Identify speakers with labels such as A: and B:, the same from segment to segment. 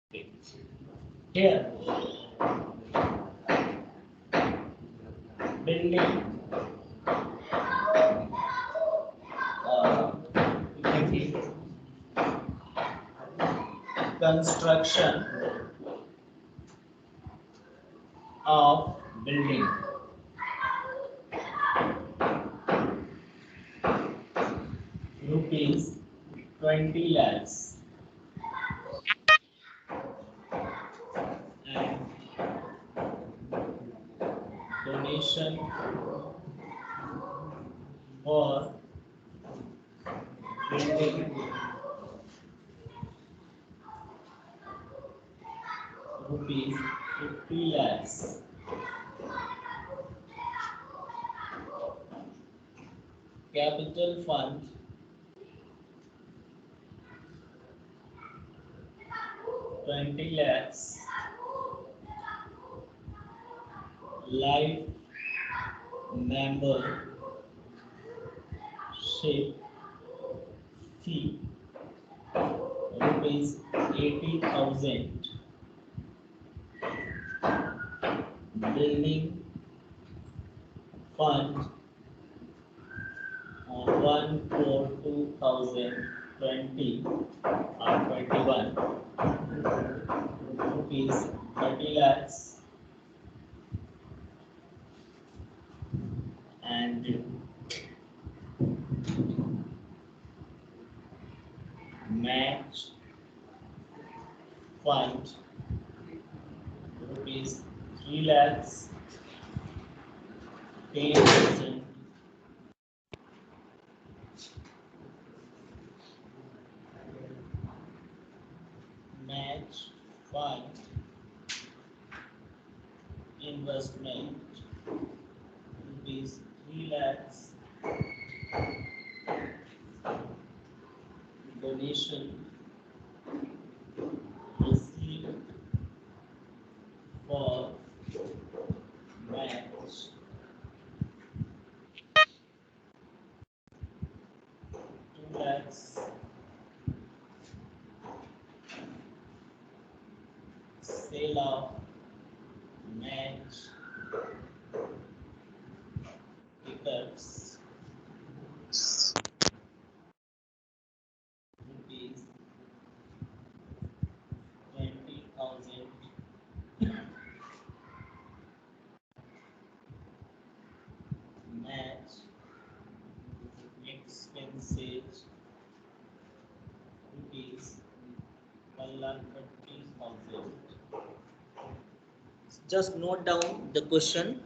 A: Here, building, you can see construction of building. Rupees 20 lakhs. And donation for building rupees 50 lakhs. Capital fund 20 lakhs. Life membership fee rupees 80,000. Building fund on 1/4/2020 or 21 rupees 30 lakhs and match fund rupees 3 lakhs 10% match fund investment rupees 3 lakhs donation received for match 2 lakhs sale of match tickets rupees 20,000 match expenses rupees 1,30,000. Just note down the question.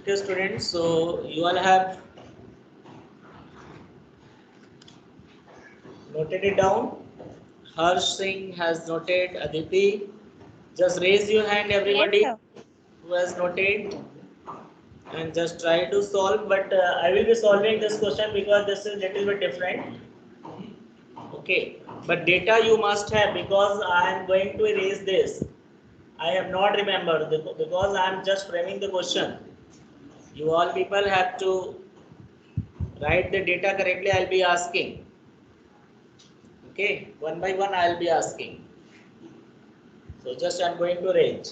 A: Okay, students, so you all have noted it down. Harsh Singh has noted. Aditi, just raise your hand,
B: Yes,
A: everybody
B: sir.
A: who has noted, and just try to solve. But I will be solving this question because this is little bit different. Okay, but data you must have because I am going to erase this. I have not remembered because I am just framing the question. You all people have to write the data correctly. I'll be asking. Okay, one by one I'll be asking. So just I'm going to arrange.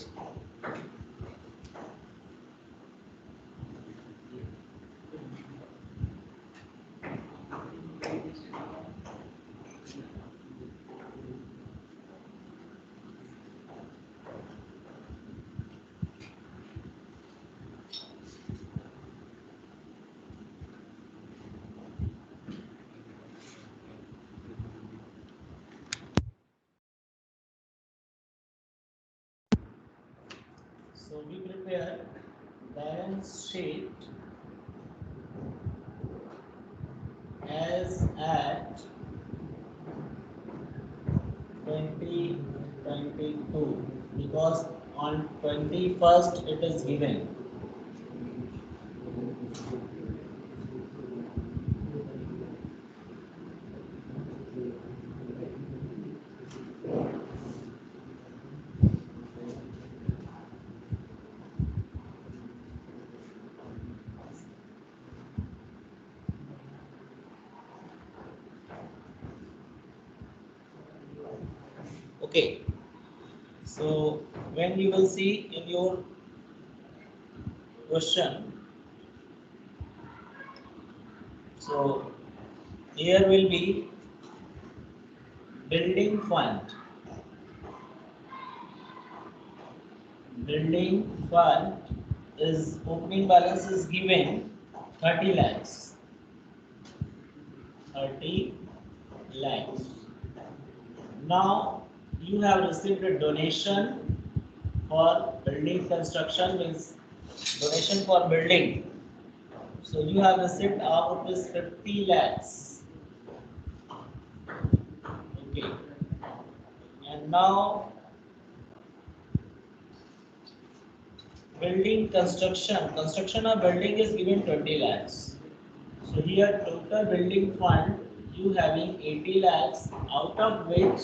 A: So we prepare balance sheet as at 2022 because on 21st it is given. Okay, so when you will see in your question, so here will be building fund. Building fund is opening balance is given 30 lakhs. 30 lakhs. Now you have received a donation for building construction, means donation for building. So you have received out is 50 lakhs. Okay. And now building construction of building is given 20 lakhs. So here total building fund you having 80 lakhs, out of which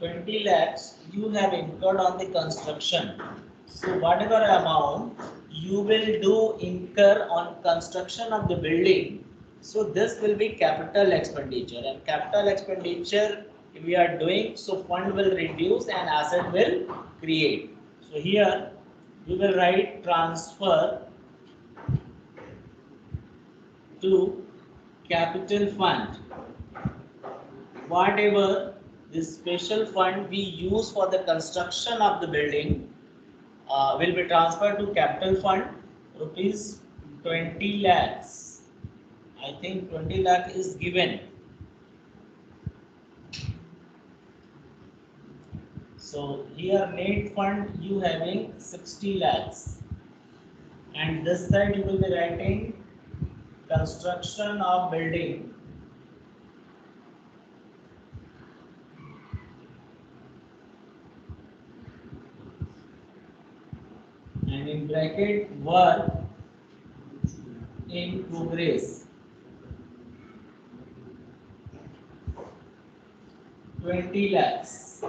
A: 20 lakhs you have incurred on the construction. So whatever amount you will do incur on construction of the building, so this will be capital expenditure, and capital expenditure if we are doing, so fund will reduce and asset will create. So here we will write transfer to capital fund. Whatever the special fund we use for the construction of the building will be transferred to capital fund, rupees 20 lakhs. I think 20 lakh is given. So here net fund you having 60 lakhs, and this side you will be writing construction of building. And in bracket work in progress 20 lakhs.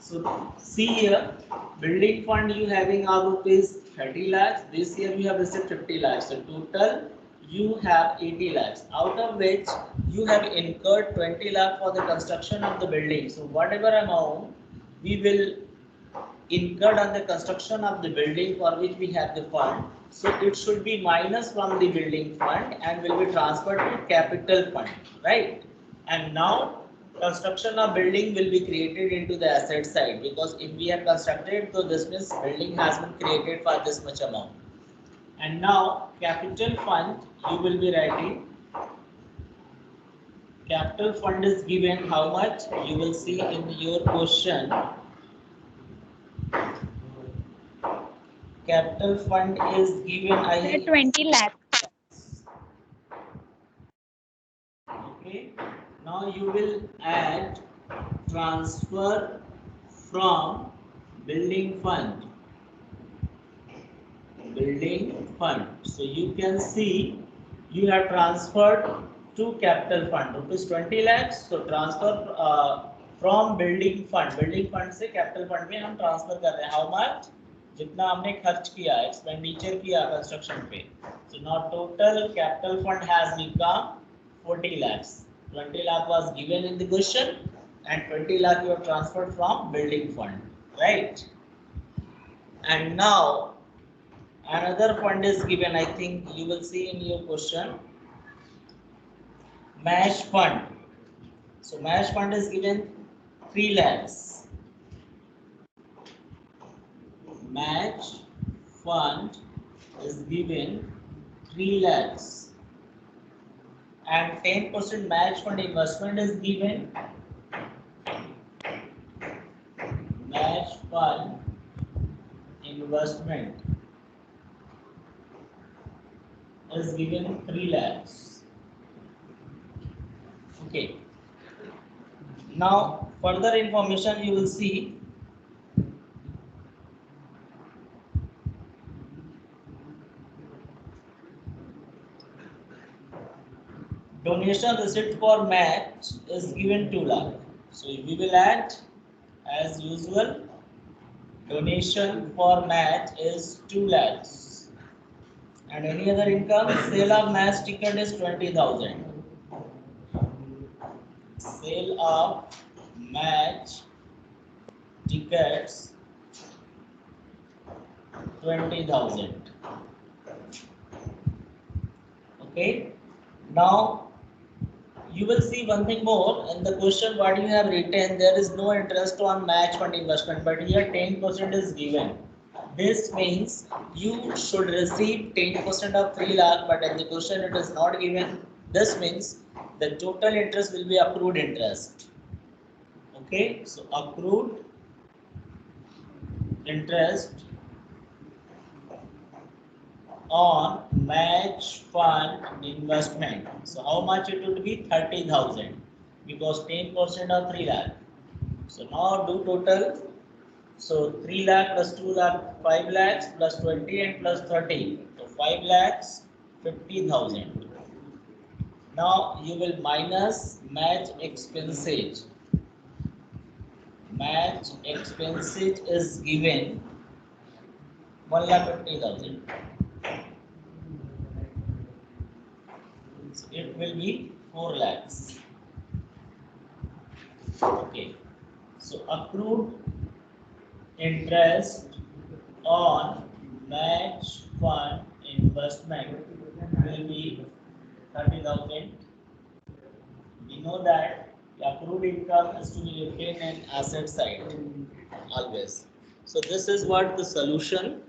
A: So see here, building fund you having of rupees 30 lakhs. This year you have received 50 lakhs. So total you have 80 lakhs, out of which you have incurred 20 lakh for the construction of the building. So whatever amount we will incurred on the construction of the building for which we have the fund, so it should be minus from the building fund and will be transferred to capital fund, right? And now construction of building will be created into the asset side, because if we have constructed, so this means building has been created for this much amount. And now capital fund you will be writing, capital fund is given how much, you will see in your question. Capital fund is given, I
B: 20 lakhs.
A: Okay, now you will add transfer from building fund. Building fund. So you can see you have transferred to capital fund rupees 20 lakhs. So transfer from building fund. Building fund से capital fund में हम transfer कर रहे हैं. How much? जितना हमने खर्च किया, expenditure किया construction पे. So now total capital fund has become 40 lakhs. 20 lakh was given in the question and 20 lakh you have transferred from building fund, right? And now another fund is given, I think you will see in your question, match fund. So match fund is given 3 lakhs. Match fund is given 3 lakhs. And 10% match fund investment is given. Match fund investment is given 3 lakhs. Okay. Now further information you will see. Donation receipt for match is given 2 lakh. So we will add as usual. Donation for match is 2 lakhs. And any other income, sale of match ticket is 20,000. Sale of match tickets 20,000. Okay. Now you will see one thing more in the question what you have written. There is no interest on match fund investment, but here 10% is given. This means you should receive 10% of 3 lakh, but in the question it is not given. This means the total interest will be accrued interest. Okay, so accrued interest on match fund investment. So how much it would be? 30,000 because 10% of 3 lakh. So now do total. So 3 lakh plus 2 lakh, 5 lakhs plus 20 and plus 30. So 5 lakhs 50,000. Now you will minus match expenses. Match expenses is given 1,50,000. So it will be 4 lakhs. Okay. So accrued interest on match fund investment will be 30,000. We know that accrued income is to be retained in asset side always. So this is what the solution.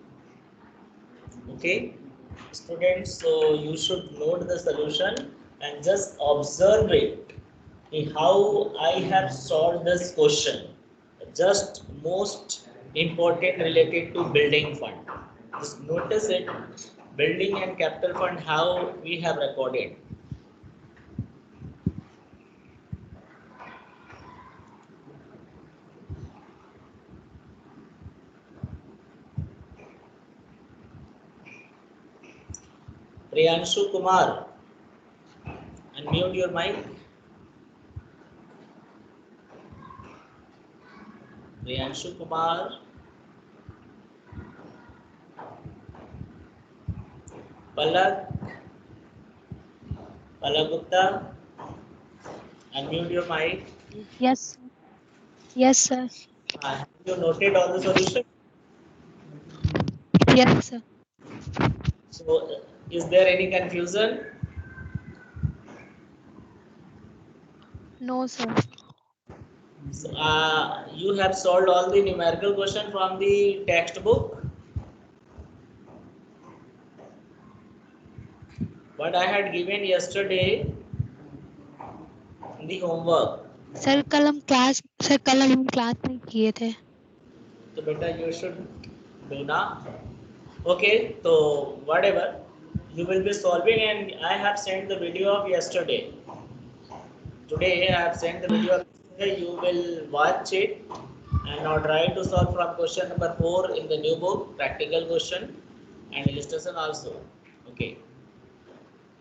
A: Okay, students. So you should note the solution and just observe it. How I have solved this question. Just most important related to building fund. Just notice it. Building and capital fund, how we have recorded. Priyanshu Kumar, unmute your mic. Priyanshu Kumar. Palak Gupta, unmute your mic.
B: Yes. Yes, sir.
A: Have you noted all the solution?
B: Yes, sir.
A: So, is there any confusion?
B: No, sir.
A: So, you have solved all the numerical question from the textbook. What I had given yesterday in the homework.
B: Sir कल हम class में किए थे.
A: So, beta, you should do now. Okay, so whatever you will be solving, and I have sent the video of yesterday. Today I have sent the video of yesterday. You will watch it and now try to solve from question number 4 in the new book, practical question and illustration also. Okay.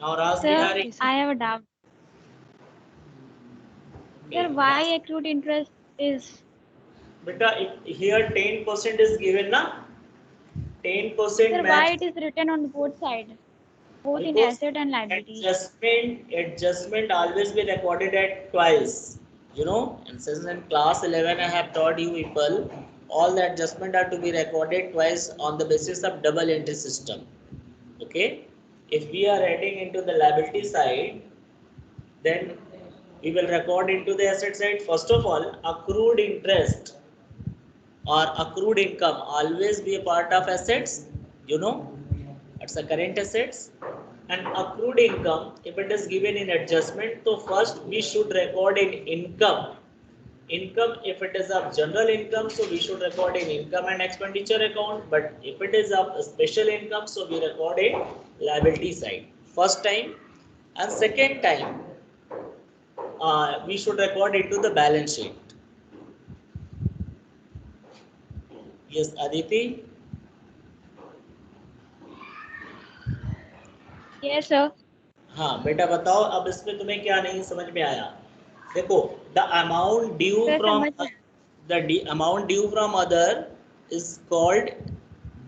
A: Now Ras Bihari.
C: I have a doubt.
A: Okay.
C: Sir, why accrued interest is?
A: Beta, here 10% is given, na? 10%
C: Sir, why it is written on both sides, both in asset and liability?
A: Adjustment always be recorded at twice. You know, and since in class 11 I have taught you people, all the adjustment are to be recorded twice on the basis of double entry system. Okay, if we are adding into the liability side, then we will record into the asset side. First of all, accrued interest or accrued income always be a part of assets. You know, it's a current assets. And accrued income, if it is given in adjustment, so first we should record in income income, if it is of general income, so we should record in income and expenditure account, but if it is of special income, so we record in liability side first time, and second time we should record into the balance sheet. Yes, Aditi.
C: Yes, sir.
A: हाँ बेटा बताओ, अब इसमें तुम्हें क्या नहीं समझ में आया? देखो, the amount due
C: sir
A: from
C: समझ में
A: the amount due from other is called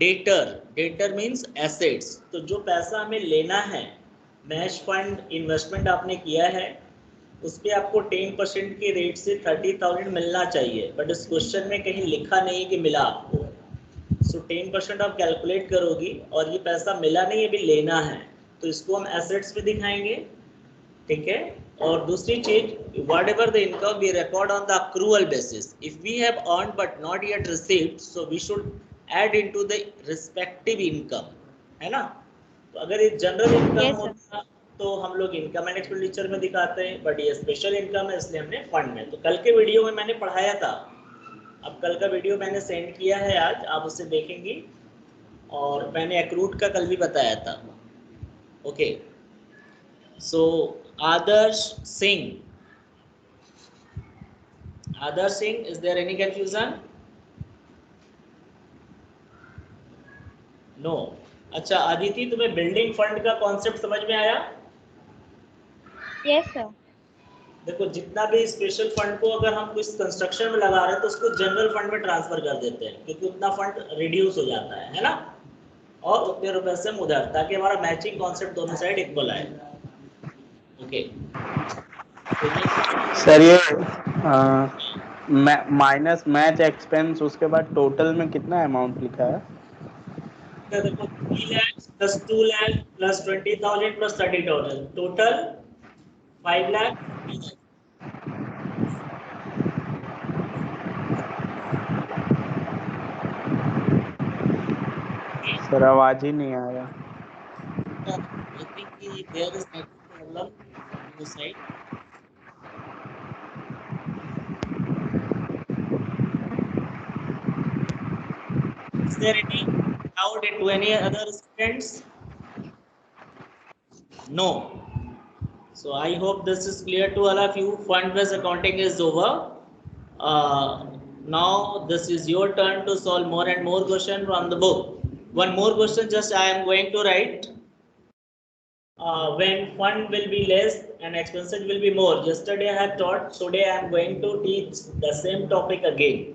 A: debtor. Debtor means assets. तो जो पैसा हमें लेना है, मैच फंड इन्वेस्टमेंट आपने किया है, उस पर आपको 10% के रेट से 30,000 मिलना चाहिए, बट इस क्वेश्चन में कहीं लिखा नहीं कि मिला आपको। सो 10% आप कैलकुलेट करोगी और ये पैसा मिला नहीं, अभी लेना है, तो इसको हम एसेट्स में दिखाएंगे, ठीक है। और दूसरी चीज, whatever the income we record on the accrual basis, if we have earn but not yet received, so we should add into the respective income, है ना। तो अगर ये जनरल इनकम
C: Yes, sir.
A: होता तो हम लोग इनकम एंड एक्सपेंडिचर में दिखाते हैं, बट ये स्पेशल इनकम है इसलिए हमने फंड में। तो कल के वीडियो में मैंने पढ़ाया था, अब कल का वीडियो मैंने सेंड किया है आज, आप उसे देखेंगी, और मैंने एक्रूट का कल भी बताया था। Okay, so Adarsh Singh, Adarsh Singh, is there any confusion? No. अच्छा अदिति, तुम्हें बिल्डिंग फंड का कॉन्सेप्ट समझ में आया?
C: Yes, sir.
A: देखो, जितना भी स्पेशल फंड को अगर हम कुछ कंस्ट्रक्शन में लगा रहे हैं तो उसको जनरल फंड में ट्रांसफर कर देते हैं, क्योंकि उतना फंड रिड्यूस हो जाता है ना, और उतने रुपए से हम उधर, ताकि हमारा मैचिंग कॉन्सेप्ट दोनों साइड इक्वल आए। ओके,
D: सर ये माइनस मैच एक्सपेंस, उसके बाद टोटल में कितना अमाउंट लिखा है?
A: देखो 3 lakh plus 2 lakh plus 20,000 plus 30,000, total 5 lakh.
D: Sir आवाज ही नहीं आ रहा।
A: I think there is network problem on your side. Is there any doubt to any other students? No. So I hope this is clear to all of you. Fund-based accounting is over. Now this is your turn to solve more and more questions from the book. One more question just I am going to write. When fund will be less and expenses will be more. Yesterday I have taught, today I am going to teach the same topic again.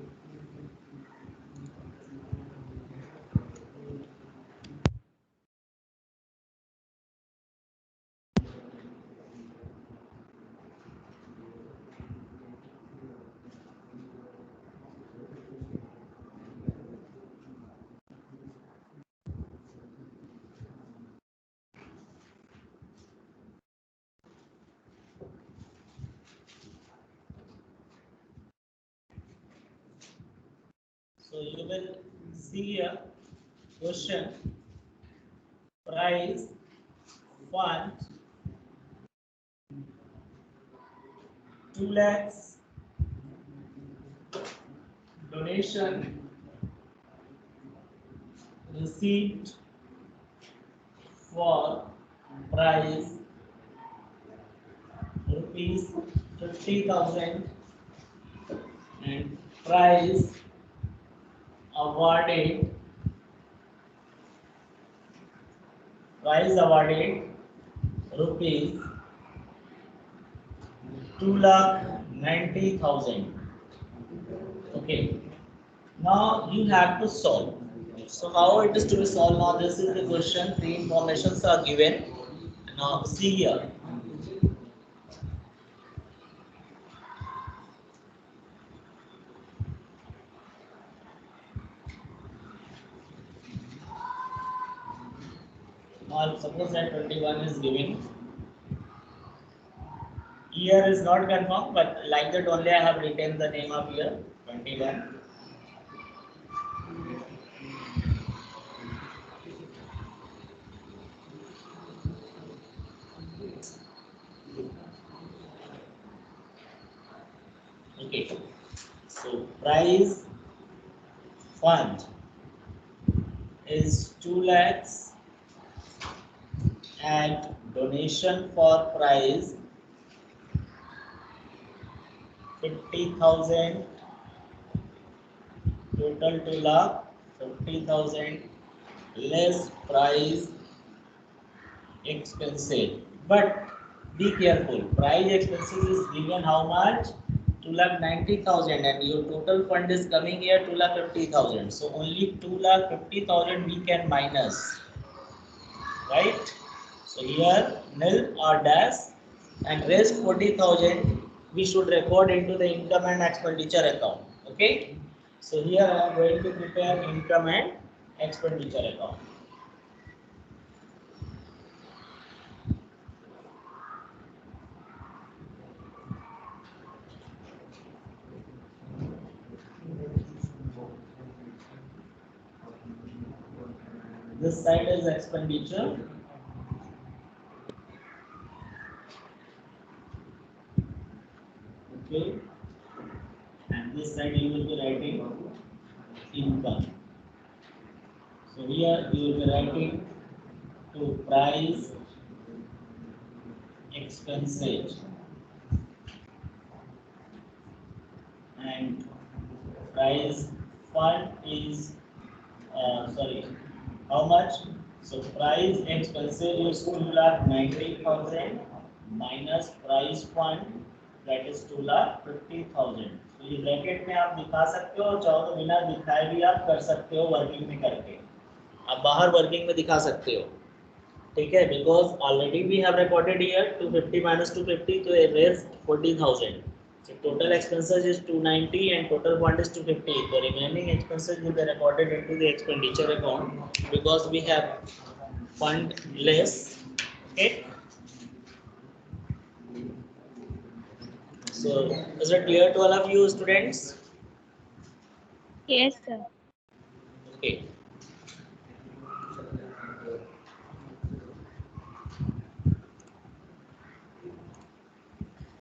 A: So you will see a question, price, fund, 2 lakhs, donation, receipt for price rupees 50,000 and price awarded rupees 2,90,000. Okay, now you have to solve. So how it is to be solved? Now this is the question, three informations are given. Now see here. Now suppose that 21 is given. Year is not confirmed, but like that only I have written the name of year 21. Okay. prize fund is 2 lakhs and donation for prize 50,000, total 2 lakh 50,000 less prize expenses. But be careful, price expenses is given how much? 2,90,000 and your total fund is coming here 2,50,000. So only 2,50,000 we can minus, right? So here nil or dash, and rest 40,000 we should record into the income and expenditure account. Okay. So here I am going to prepare income and expenditure account. This side is expenditure. Okay. And this side you will be writing income. So here you will be writing to price expenses and price fund is how much? So price expenses is 2,90,000 minus price fund, that is 2,50,000. तो ये bracket में आप दिखा सकते हो, चाहो तो बिना दिखाए भी आप कर सकते हो वर्किंग में करके, आप बाहर वर्किंग में दिखा सकते हो, ठीक है? Because already we have recorded here 250 minus 250, तो रेज 40,000. So total expenses is 290 and total fund is 250. The remaining expenses will be recorded into the expenditure account because we have fund less. Okay. So is it clear to all of you students?
C: Yes, sir.
A: Okay.